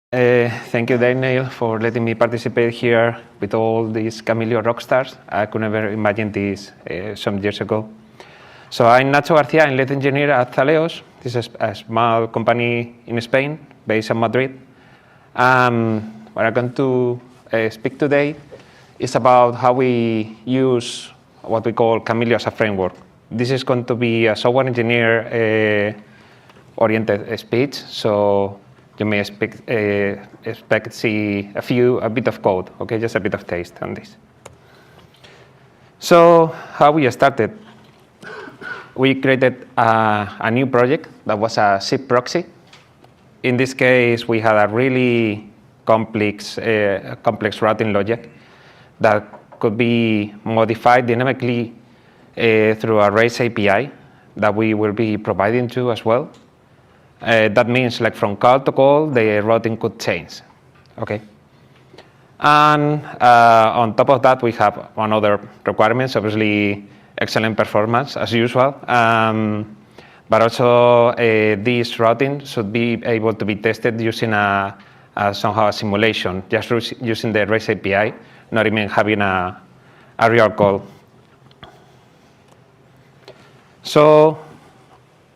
Thank you, Daniel, for letting me participate here with all these Kamailio rock stars. I could never imagine this some years ago. So I'm Nacho García, I'm lead engineer at Zaleos. This is a small company in Spain, based in Madrid. What I'm going to speak today is about how we use what we call Kamailio as a framework. This is going to be a software engineer oriented speech, so you may expect to see a bit of code, okay, just a bit of taste on this. So how we started? We created a new project that was a zip proxy. In this case, we had a really complex routing logic that could be modified dynamically through a REST API that we will be providing to as well. That means, like, from call to call, the routing could change. Okay. And on top of that, we have one other requirements, obviously excellent performance as usual. But also this routing should be able to be tested using somehow a simulation, just using the REST API, not even having a real call. So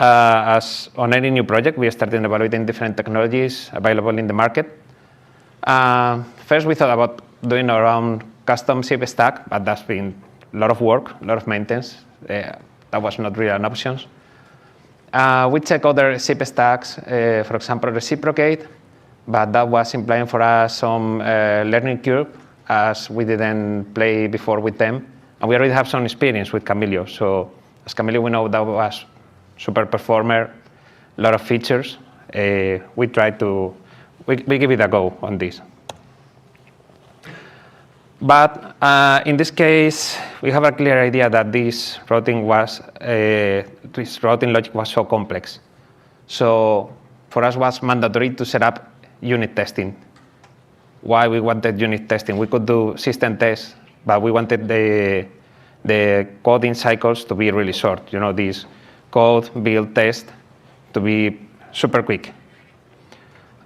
as on any new project, we started evaluating different technologies available in the market. First, we thought about doing our own custom zip stack, but that's been a lot of work, a lot of maintenance. That was not really an option. We checked other zip stacks, for example, Reciprocate, but that was implying for us some learning curve, as we didn't play before with them. And we already have some experience with Kamailio. So as Kamailio, we know that was super performer, a lot of features. We give it a go on this. But in this case, we have a clear idea that this routing logic was so complex. So for us, it was mandatory to set up unit testing. Why we wanted unit testing? We could do system tests, but we wanted the coding cycles to be really short. You know, these code, build, test to be super quick.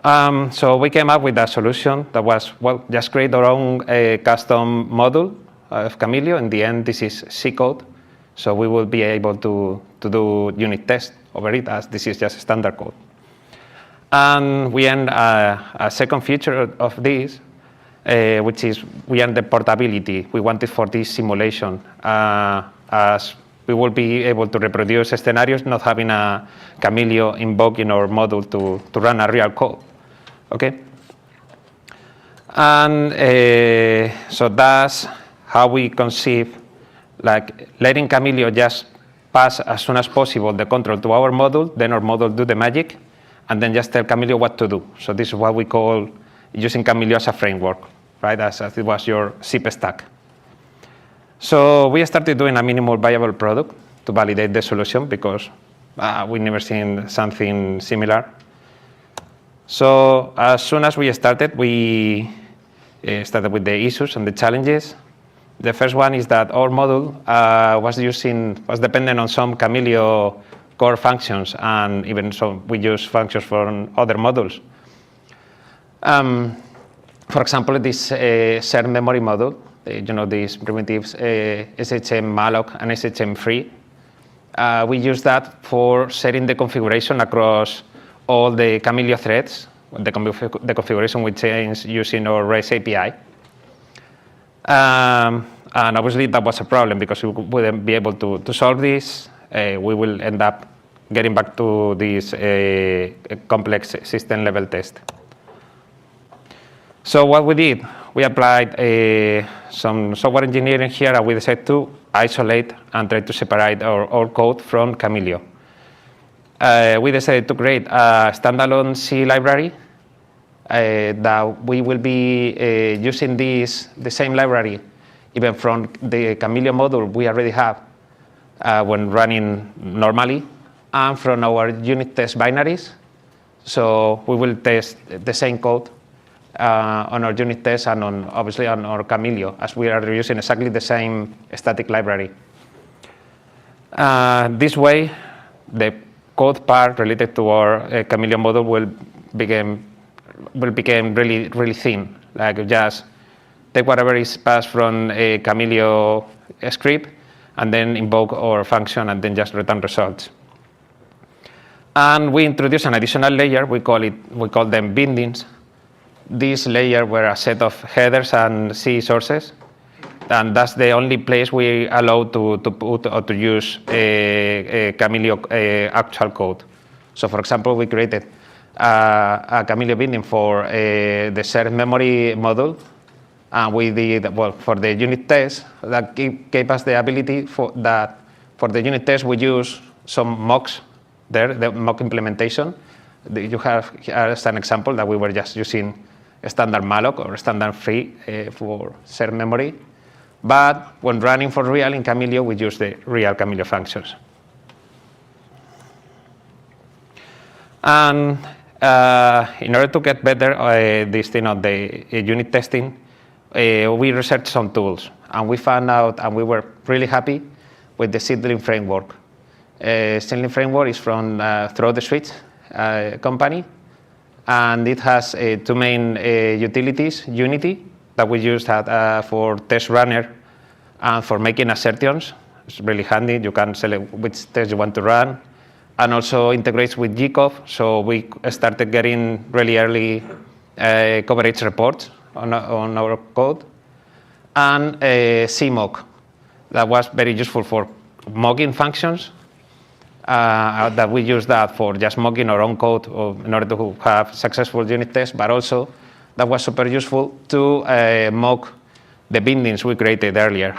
So we came up with a solution that was, well, just create our own custom module of Kamailio. In the end, this is C code. So we will be able to do unit tests over it, as this is just standard code. And we end a second feature of this, which is we end the portability. We want it for this simulation, as we will be able to reproduce scenarios, not having a Kamailio invoke in our module to run a real code. Okay? And so that's how we conceive, like, letting Kamailio just pass as soon as possible the control to our module, then our module do the magic, and then just tell Kamailio what to do. So this is what we call using Kamailio as a framework, right? As it was your zip stack. So we started doing a minimal viable product to validate the solution, because we never seen something similar. So as soon as we started, we started with the issues and the challenges. The first one is that our module was dependent on some Kamailio core functions, and even so we use functions from other modules. For example, this shared memory module, you know, these primitives, SHM malloc and SHM free. We use that for setting the configuration across all the Kamailio threads. The configuration we change using our REST API. And obviously that was a problem, because we wouldn't be able to solve this. We will end up getting back to this complex system level test. So what we did, we applied some software engineering here, and we decided to isolate and try to separate our code from Kamailio. We decided to create a standalone C library that we will be using the same library even from the Kamailio module we already have when running normally, and from our unit test binaries. So we will test the same code on our unit test and obviously on our Kamailio, as we are using exactly the same static library. This way, the code part related to our Kamailio model will become will become really, really thin. Like just take whatever is passed from a Kamailio script, and then invoke our function, and then just return results. And we introduce an additional layer. We call them bindings. This layer were a set of headers and C sources, and that's the only place we allow to put or to use a Kamailio actual code. So, for example, we created a Kamailio binding for the shared memory module, and we did for the unit test that gave us the ability for the unit test we use some mocks there, the mock implementation. You have here as an example that we were just using a standard malloc or standard free for shared memory. But when running for real in Kamailio, we use the real Kamailio functions. And in order to get better this thing of the unit testing, we researched some tools, and we found out, and we were really happy with the seedling framework. Seedling framework is from Throw the Switch company, and it has two main utilities: Unity, that we use for test runner and for making assertions. It's really handy. You can select which test you want to run, and also integrates with GCOV. So we started getting really early coverage reports on our code, and CMOC, that was very useful for mocking functions. That we use that for just mocking our own code in order to have successful unit tests, but also that was super useful to mock the bindings we created earlier.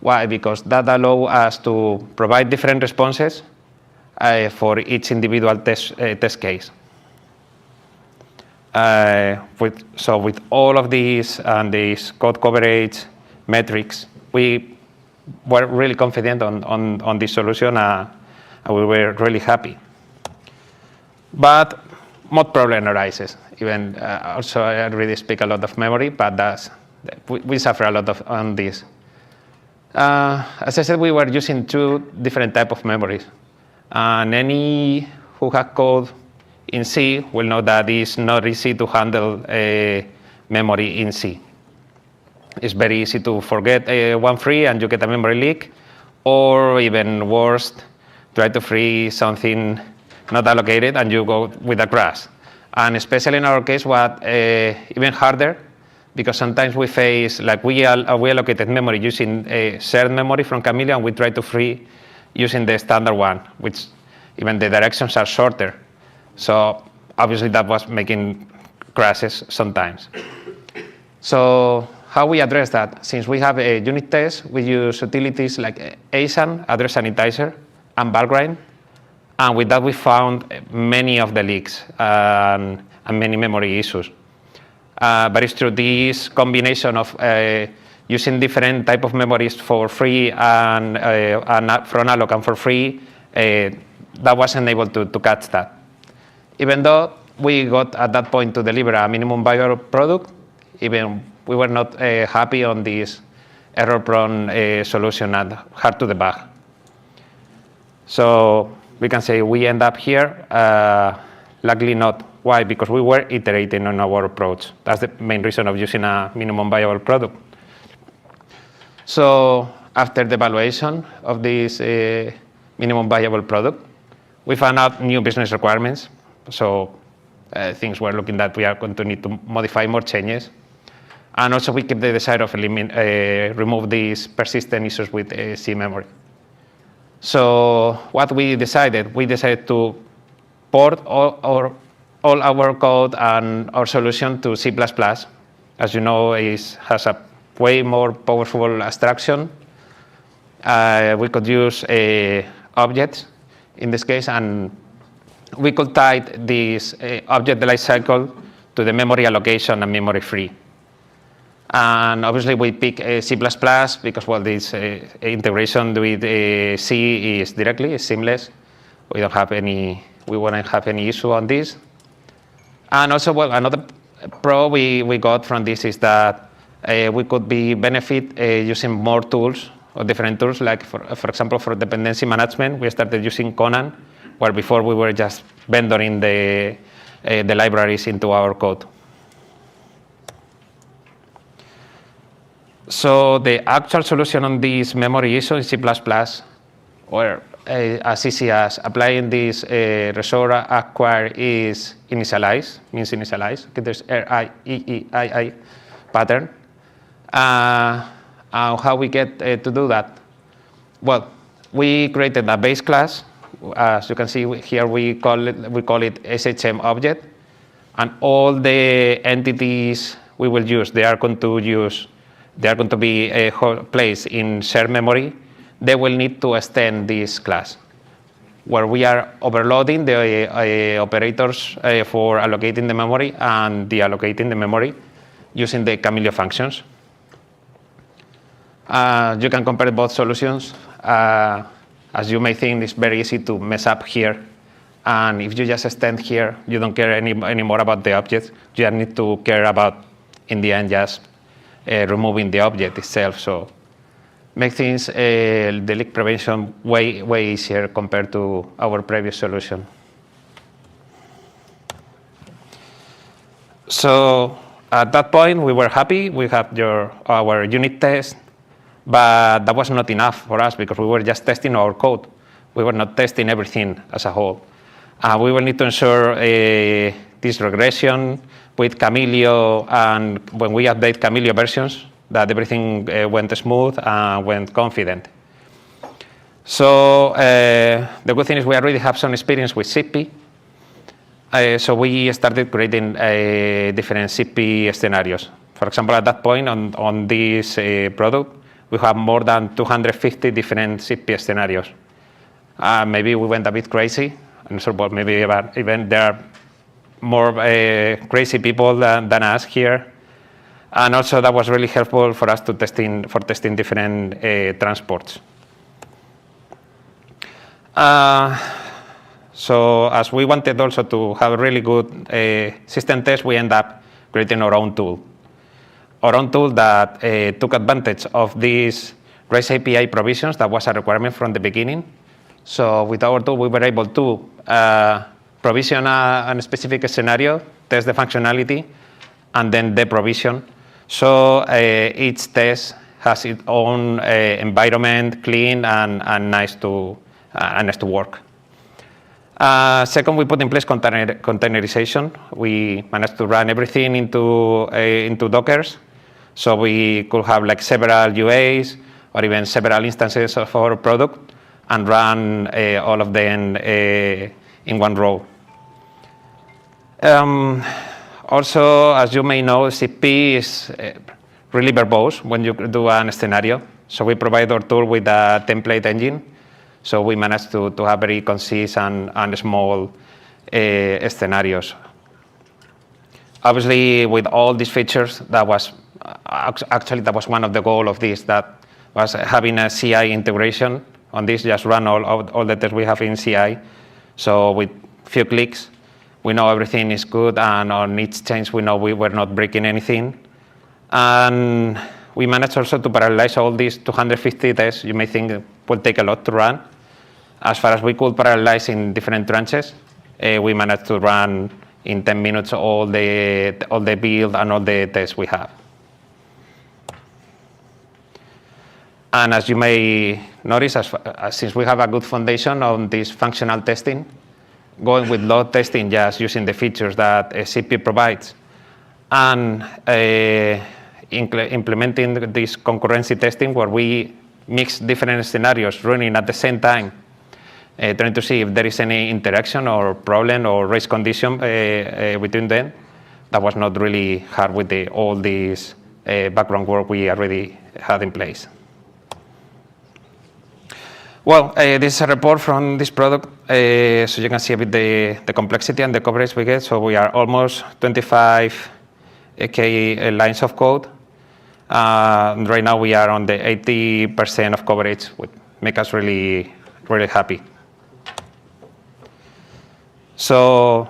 Why? Because that allows us to provide different responses for each individual test case. With all of these and these code coverage metrics, we were really confident on this solution, and we were really happy. But mod problem arises. Even also, I really speak a lot of memory, but we suffer a lot on this. As I said, we were using two different types of memories, and any who has code in C will know that it's not easy to handle memory in C. It's very easy to forget one free and you get a memory leak, or even worse, try to free something not allocated and you go with a crash. And especially in our case, what even harder, because sometimes we face, like we allocated memory using a shared memory from Kamailio, and we try to free using the standard one, which even the directions are shorter. So obviously that was making crashes sometimes. So how we address that? Since we have a unit test, we use utilities like ASAN, address sanitizer, and Valgrind. And with that, we found many of the leaks and many memory issues. But it's through this combination of using different type of memories for free and from alloc and for free, that wasn't able to catch that. Even though we got at that point to deliver a minimum viable product, even we were not happy on this error-prone solution and hard to debug. So we can say we end up here. Luckily not. Why? Because we were iterating on our approach. That's the main reason of using a minimum viable product. So after the evaluation of this minimum viable product, we found out new business requirements. So things were looking that we are going to need to modify more changes. And also we keep the desire of remove these persistent issues with C memory. So what we decided to port all our code and our solution to C++. As you know, has a way more powerful abstraction. We could use objects in this case, and we could tie this object lifecycle to the memory allocation and memory free. And obviously we pick C++ because, well, this integration with C is seamless. We wouldn't have any issue on this. And also, well, another pro we got from this is that we could benefit using more tools or different tools. Like for example, for dependency management, we started using Conan, where before we were just vendoring the the libraries into our code. So the actual solution on this memory issue in C++, or as easy as applying this resort acquire is initialize, means initialize. Okay, there's RIEEII pattern. How we get to do that? Well, we created a base class. As you can see here, we call it SHM object, and all the entities we will use, they are going to be placed in shared memory. They will need to extend this class, where we are overloading the operators for allocating the memory and deallocating the memory using the Kamailio functions. You can compare both solutions. As you may think, it's very easy to mess up here. And if you just extend here, you don't care anymore about the object. You just need to care about, in the end, just removing the object itself. So make things, the leak prevention, way easier compared to our previous solution. So at that point, we were happy. We had our unit test. But that was not enough for us because we were just testing our code. We were not testing everything as a whole. We will need to ensure this regression with Kamailio, and when we update Kamailio versions, that everything went smooth and went confident. So the good thing is we already have some experience with CP. So we started creating different CP scenarios. For example, at that point on this product, we have more than 250 different CP scenarios. Maybe we went a bit crazy. I'm sure, but maybe even there are more crazy people than us here. And also that was really helpful for us to testing different transports. So as we wanted also to have a really good system test, we end up creating our own tool. Our own tool that took advantage of these REST API provisions that was a requirement from the beginning. So with our tool, we were able to provision a specific scenario, test the functionality, and then deprovision. So each test has its own environment, clean and nice to work. Second, we put in place containerization. We managed to run everything into Dockers. So we could have like several UAs or even several instances of our product and run all of them in one row. Also, as you may know, CP is really verbose when you do a scenario. So we provide our tool with a template engine. So we managed to have very concise and small scenarios. Obviously, with all these features, that was one of the goals of this, that was having a CI integration on this, just run all the tests we have in CI. So with few clicks, we know everything is good, and on each change, we know we were not breaking anything. And we managed also to parallelize all these 250 tests. You may think it will take a lot to run. As far as we could parallelize in different tranches, we managed to run in 10 minutes all the build and all the tests we have. And as you may notice, since we have a good foundation on this functional testing, going with load testing, just using the features that CP provides, and implementing this concurrency testing where we mix different scenarios running at the same time, trying to see if there is any interaction or problem or race condition between them. That was not really hard with all this background work we already had in place. Well, this is a report from this product, so you can see a bit the complexity and the coverage we get. So we are almost 25K lines of code. Right now we are on the 80% of coverage, which makes us really, really happy. So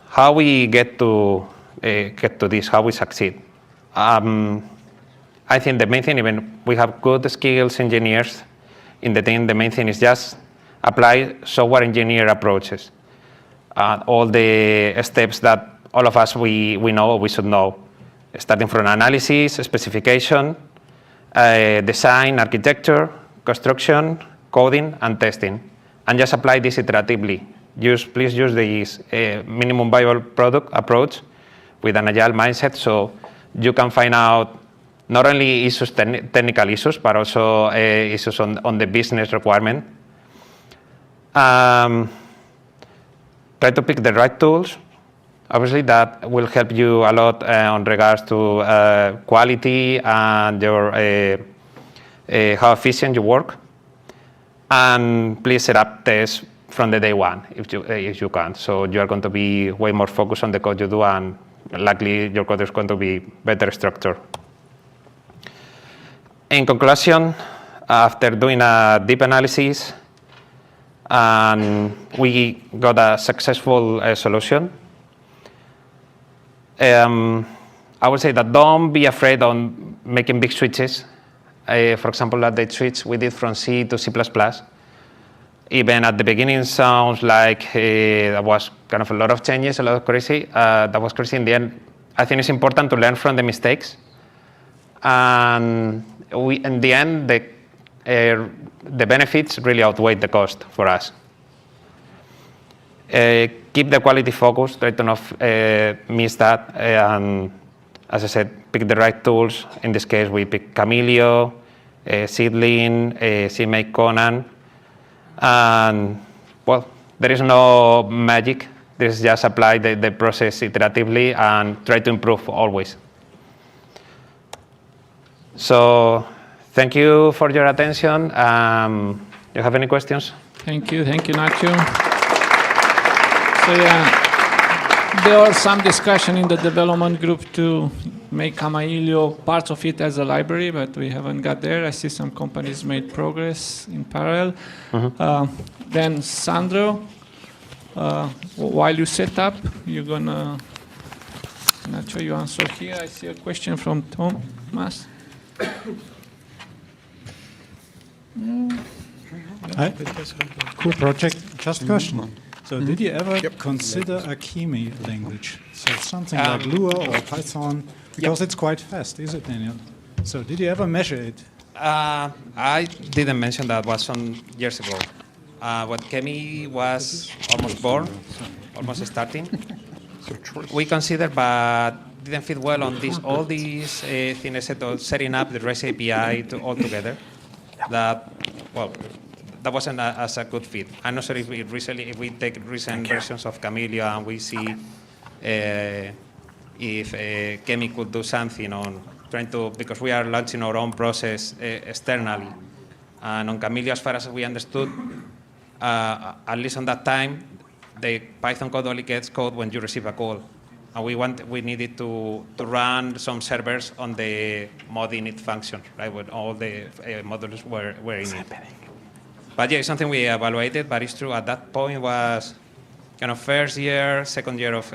how we get to this, how we succeed? I think the main thing, even we have good skills engineers in the team, the main thing is just apply software engineer approaches. all the steps that all of us we know we should know, starting from analysis, specification, design, architecture, construction, coding, and testing, and just apply this iteratively. Please use this minimum viable product approach with an agile mindset, so you can find out not only issues, technical issues, but also issues on the business requirement. Try to pick the right tools. Obviously, that will help you a lot on regards to quality and your how efficient you work. And please set up tests from the day one if you can. So you are going to be way more focused on the code you do, and likely your code is going to be better structured. In conclusion, after doing a deep analysis, and we got a successful solution, I would say that don't be afraid on making big switches. For example, that the switch we did from C to C++. Even at the beginning sounds like that was kind of a lot of changes, a lot of crazy. That was crazy. In the end, I think it's important to learn from the mistakes. And in the end, the benefits really outweigh the cost for us. Keep the quality focus, try to not miss that. And as I said, pick the right tools. In this case, we picked Kamailio, Seedling, CMake Conan. And well, there is no magic. This is just apply the process iteratively and try to improve always. So thank you for your attention. You have any questions? Thank you, Nacho. So yeah, there was some discussion in the development group to make Kamailio part of it as a library, but we haven't got there. I see some companies made progress in parallel. Then Sandro, while you set up, you're gonna, Nacho, you answer here. I see a question from Thomas. Hi. Cool project. Just a question. So did you ever consider a Kemi language? So something like Lua or Python? Because it's quite fast, is it, Daniel? So did you ever measure it? I didn't mention that. Was some years ago. When Kemi was almost born, almost starting, we considered, but didn't fit well on this. All these things, setting up the REST API all together. That that wasn't as a good fit. I'm not sure if we take recent versions of Kamailio and we see if Kemi could do something on trying to, because we are launching our own process externally. And on Kamailio, as far as we understood, at least on that time, the Python code only gets code when you receive a call. And we needed to run some servers on the mod init function, right, when all the modules were in it. But yeah, it's something we evaluated, but it's true, at that point was kind of first year, second year of